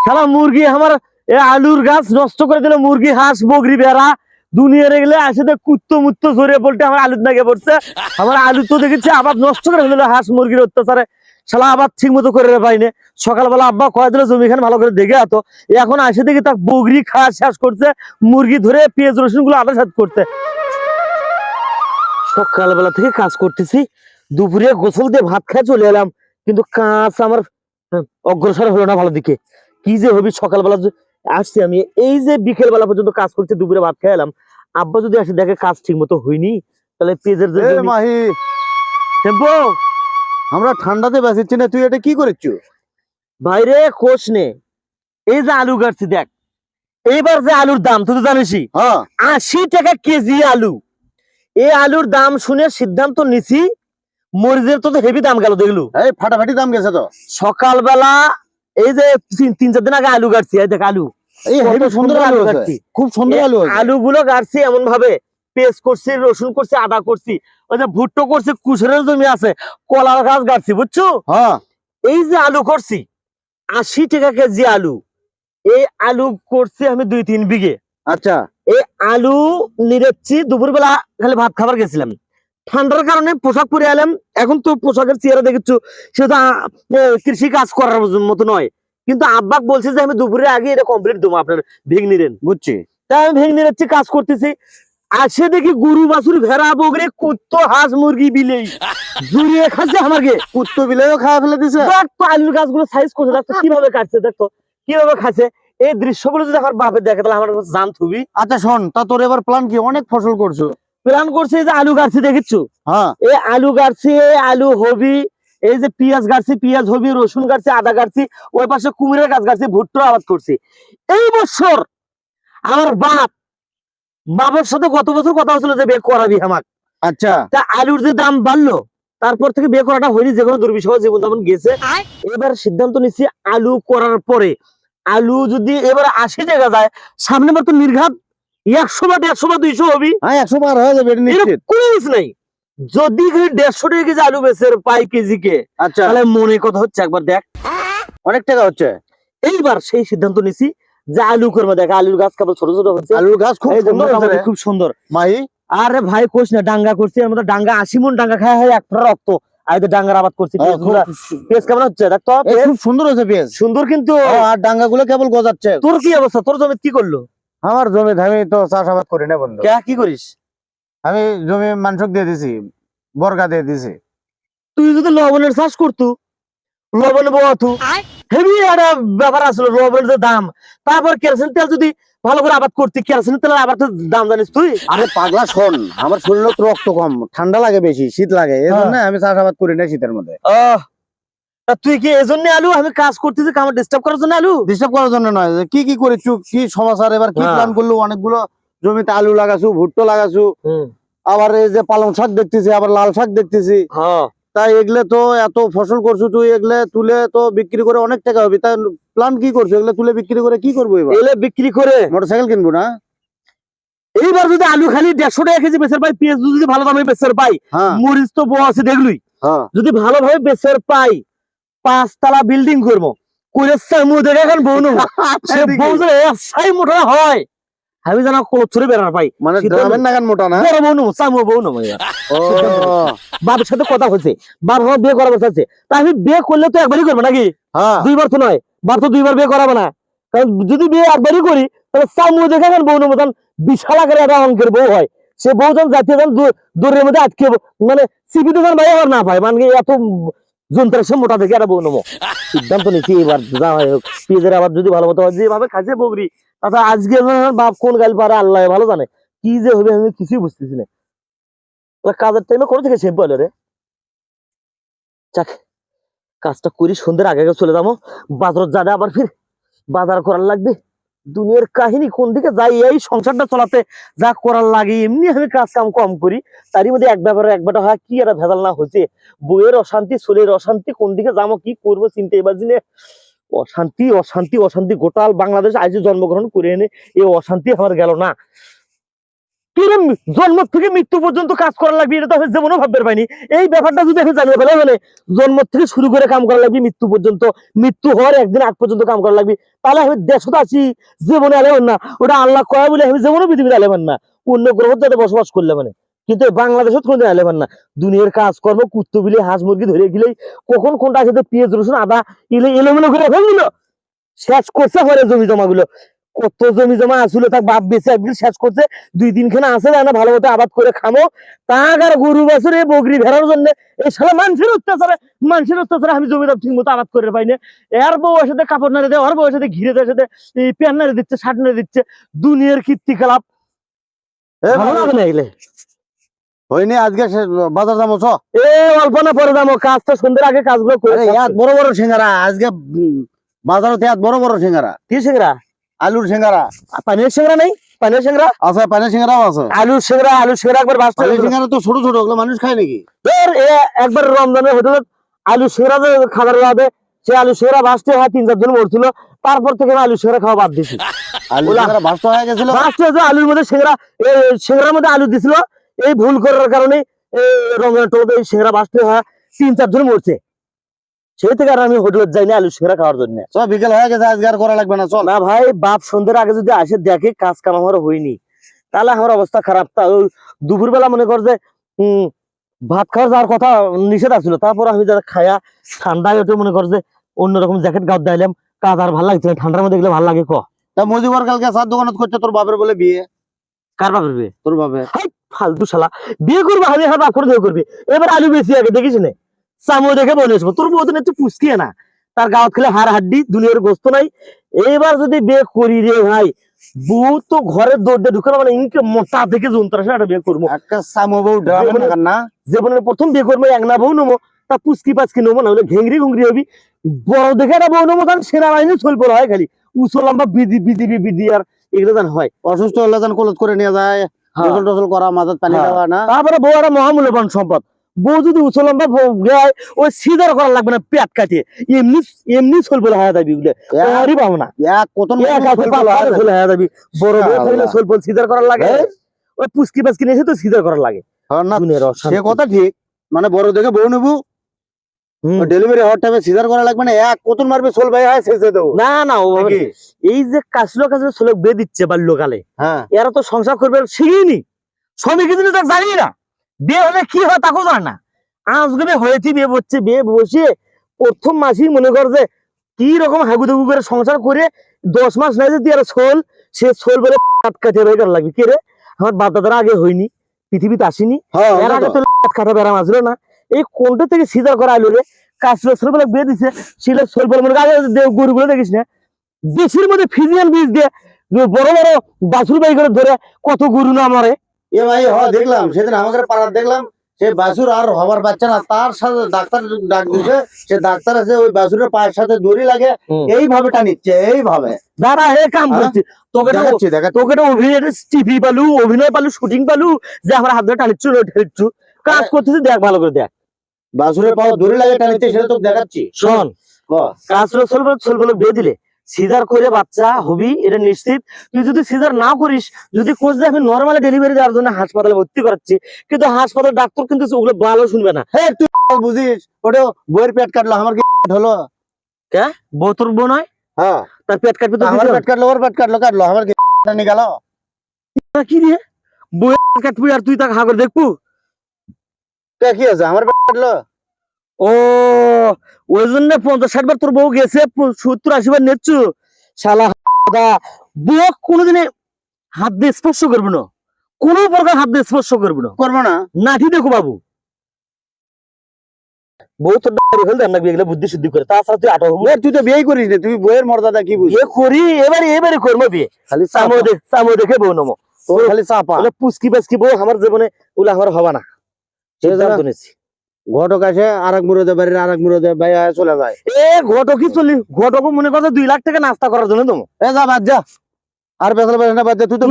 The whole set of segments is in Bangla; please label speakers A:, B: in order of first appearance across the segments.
A: সারা মুরগি আমার আলুর গাছ নষ্ট করে দিল। মুরগি হাঁস বগরি বেড়া দুনিয়ারে গেলে আসে কুত্তো মুত্তো জড়িয়ে পড়তে আমার আলুর নাগে পড়ছে। আমার আলু তো দেখেছি আবার নষ্ট করে ফেললো হাঁস মুরগির অত্যাচারে। শালা আবার ঠিক মতো করে পাইনি। সকালবেলা আব্বা কয়ে দিল জমিখানে ভালো করে দেখে আতো, এখন আসে দেখি তার বগরি খাওয়া শেষ করছে, মুরগি ধরে পেঁয়াজ রসুন গুলো আদা সাত করছে। সকালবেলা থেকে কাজ করতেছি, দুপুরে গোসল দিয়ে ভাত খাই চলে এলাম, কিন্তু কাজ আমার অগ্রসর হলো না ভালো দিকে। কি যে হবি, সকালবেলা আসছি আমি, এই যে বিকেল বেলা পর্যন্ত কাজ করছি, দুপুরে ভাত খাই এলাম, আব্বা যদি আসে দেখে কাজ ঠিক মতো হয়নি, তাহলে পেঁয়াজের যে
B: মাহি আমরা ঠান্ডাতে বেঁচেছি না, তুই এটা কি করেছো?
A: বাইরে কোষ নে, এই যে আলু কাটছি দেখ, এইবার যে আলুর দাম তুই তো জানিসই, 80 টাকা কেজি আলু। এই আলুর দাম শুনে সিদ্ধান্ত নিছি, মরিচের তো হেভি দাম গেল দেখলু,
B: এই ফাটাফাটি দাম গেছে তো।
A: সকালবেলা এই যে 3-4 দিন আগে আলু কাটছি, এই দেখ আলু,
B: এই সুন্দর আলু কাটছি, খুব সুন্দর আলু।
A: আলু গুলো কাটছি এমন ভাবে, পেস্ট করছি, রসুন করছি, আদা করছি, ওই যে ভুট্টো করছি, কুশরের জমি আছে, কলার গাছ কাটছি, বুঝছো? এই যে আলু করছি 80 টাকা কেজি আলু, এই আলু করছি আমি 2-3 বিঘে।
B: আচ্ছা,
A: এই আলু নিরেচ্ছি, দুপুরবেলা খালি ভাত খাবার গেছিলাম, ঠান্ডার কারণে পোশাক পরে এলাম। এখন তো পোশাকের চেহারা দেখেছো, সেটা কৃষি কাজ করার মতো নয়, কিন্তু আব্বাক বলছে যে আমি দুপুরের আগে এটা কমপ্লিট দেবো আপনার ভেঙে নিলেন,
B: বুঝছি।
A: তাই আমি ভেঙে নিচ্ছি, কাজ করতেছি। আসে দেখি গরু বাছুর ভেড়া বগরে কুত্তো হাঁস মুরগি বিলেই জুড়িয়ে খাচ্ছে আমাকে,
B: কুত্তো বিলেও খাওয়া ফেলে দিছে।
A: দেখতো আলুর গাছগুলো সাইজ করছে, দেখতো কিভাবে কাটছে, দেখতো কিভাবে খাচ্ছে। এই দৃশ্যগুলো যদি আমার বাপের দেখে তাহলে আমার জান থুবি।
B: আচ্ছা শোন, তা তোর এবার প্ল্যান কি? অনেক ফসল করছো।
A: প্ল্যান করছে যে আলু গাছছি দেখেছো, এই আলু গাছছি, আলু হবি, এই যে পেঁয়াজ গাছছি, পেঁয়াজ হবি, রসুন গাছছি, আদা গাছছি, ওই পাশে কুমিরের গাছ গাছছি, ভুট্টোর আবাদ করছি। এই বছর আমার বাবার সাথে গত বছর কথা হচ্ছিল যে বিয়ে করাবি আমার।
B: আচ্ছা,
A: তা আলুর যে দাম বাড়লো, তারপর থেকে বিয়ে করাটা হয়নি, যে কোনো দুর্বিষহ জীবন যেমন গেছে। এবার সিদ্ধান্ত নিচ্ছি আলু করার পরে, আলু যদি এবার 80 টাকা যায়, সামনে বার তো নির্ঘাত 100 বা 150 বা 200 হবি,
B: 100 পার হয়ে যাবে
A: কোনো কিছু নাই। যদি 150 টাকা কেজি আলু বেচের পাই কেজি কে,
B: আচ্ছা
A: তাহলে মনে কথা হচ্ছে, একবার দেখ
B: অনেক টাকা হচ্ছে।
A: এইবার সেই সিদ্ধান্ত নিছি যে আলু করবো। দেখ আলুর গাছ কেবল ছোট ছোট হচ্ছে,
B: আলুর গাছ খুব সুন্দর,
A: খুব সুন্দর।
B: মাই
A: আরে ভাই কোশ না, ডাঙ্গা করছি, এর মধ্যে ডাঙ্গা 80 মন ডাঙ্গা খায় হয়, একটা রক্ত। আর ডাঙ্গার আবাদ করছি, পেঁয়াজ কেমন হচ্ছে দেখ তো,
B: খুব সুন্দর হচ্ছে পেঁয়াজ,
A: সুন্দর। কিন্তু
B: আর ডাঙ্গা গুলো কেবল গজাচ্ছে।
A: তোর কি অবস্থা? তোর জমি কি করলো?
B: আমার জমি আমি তো চাষাবাদ করি না বন্ধু।
A: কি করিস?
B: আমি জমি মানুষক দিয়ে দিছি, বর্গা দিয়ে দিছি।
A: তুই যদি লবণের চাষ করতু, লবণ বোয়াতু, হেভি একটা ব্যাপার আসলো, লবণের যে দাম। তারপর কেরোসিন তেল যদি ভালো করে আবাদ করতি, কেরোসিন তেলের আবার তো দাম জানিস তুই।
B: আরে পাগলা শোন, আমার শরীরে তো রক্ত কম, ঠান্ডা লাগে বেশি, শীত লাগে, এই জন্য আমি চাষাবাদ করি না শীতের মধ্যে।
A: তুই কি এজন্য আলু আমি কাজ করতেছি, আমার ডিস্টার্ব করার জন্য আলু?
B: ডিস্টার্ব করার জন্য নয়, কি কি করেছু, কি সমাচার, এবার কি প্ল্যান করলু? অনেকগুলো জমিতে আলু লাগাছু, ভুট্টো লাগাছু, আবার এই যে পালং শাক দেখতেছি, আবার লাল শাক দেখতেছি। তাই এগুলো তো এত ফসল করছু তুই, এগুলো তুলে তো বিক্রি করে অনেক টাকা হবে। তাই প্ল্যান কি করছো? এগুলো তুলে বিক্রি করে কি করবো? এবার
A: এগুলো বিক্রি করে
B: মোটরসাইকেল কিনবো না?
A: এইবার যদি আলু খালি 150 টাকা কেজি বেচার পাই, পেঁয়াজ যদি ভালো দামে বেচার পাই, মরিচ তো বড় আছে দেখলুই, যদি ভালোভাবে বেচার পাই, 5 তলা বিল্ডিং করবো, করে সামু দেখে এখন বউ নেবো। সে বউ যে এসাই মোটা হয়, আমি জানা কলছরে বেড়ার পাই,
B: মানে গ্রামের নাগান মোটা না,
A: বড় বউ নেবো, সামু বউ নেবো। বাবার সাথে কথা হয়েছে, বাবা বিয়ে করা বসে, তা আমি বিয়ে করলে তো একবারই করবো নাকি, 2বার তো নয়, বার তো 2বার বিয়ে করাবো না। কারণ যদি বিয়ে একবারই করি, তাহলে সামু দেখে এখন বউ নেবো, বিশাল আকারে একটা অঙ্কের বউ হয়। সে বউ যখন জাতীয় দূরের মধ্যে আটকে, মানে সিপিতে যখন ভাই না পায়, মানে এত যন্ত্রের সে মোটা দেখে একটা বউ নেবো। সিদ্ধান্ত নিচ্ছি এবার যা হয় হোক, পেঁয়াজের আবার যদি ভালো মতো হয়, যেভাবে খাচ্ছে বগরি, তাতে আজকে বাপ কোন গাল পারে আল্লাহ ভালো জানে, কি যে হবে আমি কিছুই বুঝতেছি না। কাজের টাইমে করে থেকে সেভ বলে রে, চাক কাজটা করি, সন্ধ্যের আগে আগে চলে যাবো, বাজার যাবে, আবার ফির বাজার করার লাগবে। দুনিয়ার কাহিনী কোন দিকে যাই, এই সংসারটা চলাতে যা করার লাগে, এমনি আমি কাজ কাম কম করি, তারই মধ্যে এক ব্যাপারে একবারটা হয়, কি একটা ভেজাল না হয়েছে, বইয়ের অশান্তি, ছেলের অশান্তি, কোন দিকে যাবো কি করবো চিন্তা এবার দিনে, অশান্তি অশান্তি অশান্তি, গোটাল বাংলাদেশ আজ জন্মগ্রহণ করে এনে এই অশান্তি আমার গেল না। কিরম জন্ম থেকে মৃত্যু পর্যন্ত কাজ করা লাগবে এটা তো আমি যেমনও ভাবতে পারিনি। এই ব্যাপারটা যদি আমি জানিয়ে ফেলে মানে জন্ম থেকে শুরু করে কাম করা লাগবে মৃত্যু পর্যন্ত, মৃত্যু হওয়ার একদিন আগ পর্যন্ত কাম করা লাগবে, তাহলে আমি দেশত আছি জীবনে আলেমান না, ওটা আল্লাহ কয় বলে আমি যেমনও পৃথিবীতে আলেমান না, অন্য গ্রহ যাতে বসবাস করলে মানে, কিন্তু বাংলাদেশত কোনদিন আলেমান না। দুনিয়ার কাজকর্ম কুত্তো বিলে হাঁস মুরগি ধরে গেলেই কখন কোনটা সাথে পেঁয়াজ রসুন আদা এলোমেলো করে ফেলগুলো শেষ করছে হরে জমি জমা গুলো। কত জমি জমা আসলে তার বাপ বেঁচে একদিন শেষ করছে, 2-3 খানা আছে না ভালো মতো আবাদ করে খামো, তার আর গরু বাছুর এই বকরি ভেড়ার জন্য এই সারা মানুষের অত্যাচারে আমি জমিটা ঠিক মতো আবাদ করে পাই না। এর বউয়ের সাথে কাপড় নাড়ে দেয়, ওর বউয়ের সাথে ঘিরে দেওয়ার সাথে এই প্যান নাড়ে দিচ্ছে, শার্ট নাড়ে দিচ্ছে, দুনিয়ার কীর্তিকলাপ ভালো লাগে না এগুলো।
B: হয়নি আজকে বাজার যাবো চ।
A: এ অল্প না পরে যাবো, কাজ তো সন্ধ্যের আগে কাজগুলো করে।
B: এত বড় বড় সিঙ্গারা আজকে বাজারতে এত বড় বড় সিঙ্গারা।
A: কি সিংড়া?
B: আলুর সিঙ্গারা।
A: পানির সিংড়া নেই? পানির সিংড়া
B: আছে, পানির সিঙ্গারাও আছে।
A: আলুর সিংড়া একবার বাঁচতে
B: পানির সিঙ্গারা তো ছোট ছোট, ওগুলো মানুষ খায় নাকি?
A: একবার রমজানের হোটেলে আলু সিংড়া খাবার হবে, সে আলু সিংড়া বাঁচতে হয় 3-4 জন মরছিল, তারপর থেকে আমি আলু সিংড়া খাওয়া বাদ দিছি।
B: আলু সিঙ্গারা বাস্ত হয়ে গেছিল,
A: বাঁচতে হয়েছে আলুর মধ্যে সিংড়া, সিংড়ার মধ্যে আলু দিছিল, এই ভুল করার কারণে রমজান টোলে এই সিংড়া বাঁচতে হয় 3-4 জন মরছে, সেই থেকে আর আমি হোটেলে যাই না আলু সিংড়া খাওয়ার জন্য।
B: সব বিকেল হয়ে গেছে, আজকে আর করা লাগবে না, চল।
A: না ভাই, বাপ সন্ধ্যের আগে যদি আসে দেখে কাজ কাম আমার হয়নি, তাহলে আমার অবস্থা খারাপ। তা দুপুর বেলা মনে কর যে ভাত খাওয়ার যাওয়ার কথা নিষেধ আসছিল, তারপর আমি যারা খায়া ঠান্ডায় ওঠে মনে কর যে অন্যরকম জ্যাকেট গাউট দিলাম, কাজ আর ভালো লাগছে না, ঠান্ডার মধ্যে গেলে ভালো লাগে।
B: তা মজিবর কালকে সাত দোকানত করছে তোর বাপের বলে বিয়ে।
A: কার বাপের বিয়ে?
B: তোর বাপের।
A: ফালতু শালা, বিয়ে করবো আমি, আমার বাপ করে বিয়ে করবি। এবার আলু বেশি আগে দেখিস না, চামো দেখে বলে আসবো, তোর বউ তো একটু পুষকিয়ে না, তার গাঁত খেলে হাড় হাড্ডি, দুনিয়ার গোস্ত নাই। এবার যদি বিয়ে করি রে ভাই, বউ তো ঘরের দৌড় দিয়ে ঢুকে মানে ইনকে মোটা থেকে যন্ত্র একটা বিয়ে করবো।
B: একটা সামো বউ ড্রামে না,
A: জীবনের প্রথম বিয়ে করবো, এক না বউ নেবো, তা পুচকি পাচকি নেবো, না হলে ঘেংরি ঘুংরি হবি। বড় দেখে একটা বউ নেবো, কারণ সেনাবাহিনী চলবে হয় খালি উঁচু লম্বা বিধি আর এগুলো জান হয়।
B: অসুস্থ হলে যান কলজ করে নিয়ে যায়, গোসল টোসল করা, মাথার পানি দেওয়া না।
A: তারপরে বউ একটা মহামূল্যবান সম্পদ, বউ যদি উঁচু লম্বা গায়, ওই সিজার করার লাগবে না, পেট কাটিয়ে এমনি এমনি চলবে হায়া যাবি, পাবো না হায়া যাবি। বড় বউ থাকলে চলব সিজার করার লাগে, ওই পুচকি পাচকি নিয়ে তো সিজার করার লাগে।
B: সে কথা ঠিক, মানে বড় দেখে বউ নেবো, ডেলিভারি হওয়ার টাইমে সিজার করা লাগবে না, এক কতন মারবে সোল ভাই হয় শেষে দেবো
A: না। এই যে কাছলো ছোলক বিয়ে দিচ্ছে বাল্যকালে, এরা তো সংসার করবে শিখিনি, শ্রমিক তার জানি না, বিয়ে হলে কি হয় তাকেও জানে না। আজকে হয়েছি বিয়ে বসছে, বিয়ে বসে প্রথম মাসেই মনে কর যে কি রকম হাগুদুগু করে সংসার করে 10 মাস নাই যদি আর সে বলে কাটিয়ে বের করা লাগবে। কে রে, আমার বাপ দাদারা আগে হয়নি, পৃথিবীতে আসেনি, এর আগে তো কাটা বেড়াম আসলো না, এই কোনটা থেকে সিজার করা আইলো রে? কাছলো ছোল বলে বিয়ে দিচ্ছে, শিলের ছোল বলে মনে আগে গরুগুলো দেখিস না, দেশের মধ্যে ফিজিয়াল বীজ দিয়ে বড় বড় বাছুর বাই করে ধরে কত গরু না মরে।
B: এ ভাই দেখলাম সেদিন আমাদের পাড়ার দেখলাম, সে বাছুর আর হবার বাচ্চা না, তার সাথে ডাক্তার ডাক দিছে, সে ডাক্তার আছে ওই বাছুরের পায়ের সাথে দড়ি লাগে এইভাবে টানিচ্ছে, এইভাবে
A: দাঁড়া হে কাম করছে, তোকে তো অভিনয় পালু শুটিং পালু যে আমার হাত ধরে টানিচ্ছু ঠেলছু, কাজ করতেছি দেখ ভালো করে দেখ,
B: বাছুরের পায়ে দড়ি লাগে টানিচ্ছে, সেটা তো দেখাচ্ছি।
A: শোন, কাজ চলবে বিয়ে দিলে সিজার করে বাচ্চা হবি, এটা নিশ্চিত। তুই যদি সিজার না করিস, যদি কোচ যে আমি নর্মালি ডেলিভারি দেওয়ার জন্য হাসপাতালে ভর্তি করাচ্ছি, কিন্তু হাসপাতাল ডাক্তার কিন্তু ওগুলো ভালো শুনবে না।
B: হ্যাঁ তুই বুঝিস, ওটা বইয়ের পেট কাটলো, আমার কি হলো?
A: কে বউ? তোর বউ নয়?
B: হ্যাঁ,
A: তার পেট কাটবে তো,
B: আমার পেট কাটলো, ওর পেট কাটলো, আমার কি নিয়ে গেল?
A: কি রে, বউয়ের কাটবি আর তুই তাকে হাগর দেখবো?
B: কি আছে, আমার পেট কাটলো?
A: ও, ওই জন্য 50-60 বার তোর বউ গেছে, 70-80 বার নেচ্ছু। শালা বউ কোনোদিনে হাত দিয়ে স্পর্শ করবে না, কোন প্রকার হাত দিয়ে স্পর্শ করবে না,
B: করবো না,
A: নাঠি দেখো বাবু। বউ তোর বুদ্ধি শুদ্ধি করে, তাছাড়া তুই আটো হবো।
B: তুই তো বিয়ে করিস না, তুই বইয়ের মর্যাদা কি বুঝিস?
A: বিয়ে করি, এবারে করবো বিয়ে, খালি চামো দেখে বউ নমো,
B: খালি চাপা
A: পুচকি পাচকি বউ আমার জীবনে ওগুলো আমার হবা না।
B: ঘটক আসে আর এক মুরদে বাড়ির আর এক মুরদে ভাই চলে যায়।
A: ঘটকই চলি, ঘটক মনে করছে 2 লাখ টাকা নাস্তা করার জন্য তুমি
B: যা বাদ যা, আর বেসাল বেসাল বাদ যা, তুই তো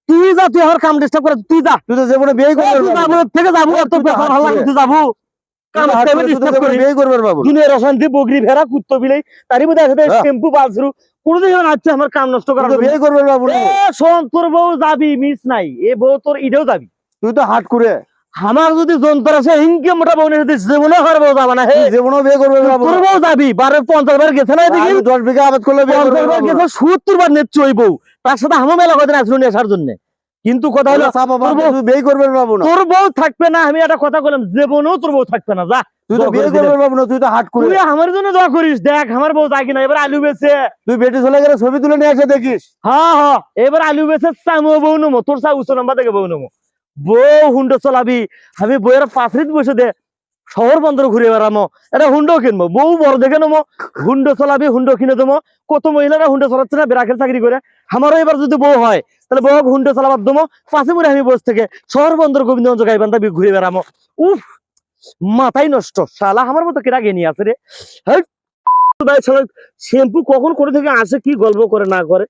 A: তুই যা, তুই আমার কাম ডিস্টার্ব করে, তুই যা,
B: তুই তো জীবনে বিয়ে করবি
A: থেকে যাবো, তোর বেকার ভালো লাগে তুই যাবো, দুনিয়ার অশান্তি বগরি ভেড়া কুত্তো বিলাই, তারই মধ্যে একসাথে টেম্পু বালছরু কোনদিন আচ্ছা আমার কাম নষ্ট করার
B: তুই তো বিয়ে করবে বাবু না।
A: শোন তোর বউ যাবি মিস নাই এ বউ তোর ইডেও যাবি
B: তুই তো হাট করে
A: আমার যদি যন্ত্র আছে ইনকে মোটা বউ নিয়ে জীবনে আমার বউ যাবে না হে
B: জীবনও বিয়ে করবে বাবু
A: তোর বউ যাবি 50 বার গেছে না এদিকে
B: 10 বিঘা আবাদ করলে বিয়ে করবে
A: 50 বার গেছে 70 বার নেচ্ছে ওই বউ তার সাথে আমার মেলা কদিন আসলো নিয়ে আসার জন্য কিন্তু কথা হলো
B: তুই বিয়ে করবে বাবু না
A: তোর বউ থাকবে না আমি একটা কথা বললাম জীবনেও তোর বউ থাকবে না যা
B: তুই তো বিয়ে করবে বাবু না তুই তো হাট করে
A: তুই আমার জন্য দোয়া করিস দেখ আমার বউ যায় কিনা এবার আলু বেছে
B: তুই বেটি চলে গেলে ছবি তুলে নিয়ে এসে দেখিস
A: হ্যাঁ হ্যাঁ এবার আলু বেছে চামো বউ নমো তোর চা উচ্চ নাম্বার থেকে বউ নমো বউ হুন্ডো চলাবি আমি বইয়ের পাথরিত বসে দে শহর বন্দর ঘুরে বেড়ামো এটা হুন্ডো কিনবো বউ বড় দেখে নেবো হুন্ডো চলাবি হুন্ডো কিনে দেবো কত মহিলারা হুন্ডো চালাচ্ছে না বেড়াকের চাকরি করে আমারও এবার যদি বউ হয় তাহলে বউ হুন্ডো চালাবার দেবো পাশে মরে আমি বসে থেকে শহর বন্দর গোবিন্দগঞ্জ গাইবান্ধা ঘুরে বেড়ামো উফ মাথাই নষ্ট শালা আমার মতো কেরা গেনি আছে রে শ্যাম্পু কখন করে থেকে আসে কি গল্প করে না করে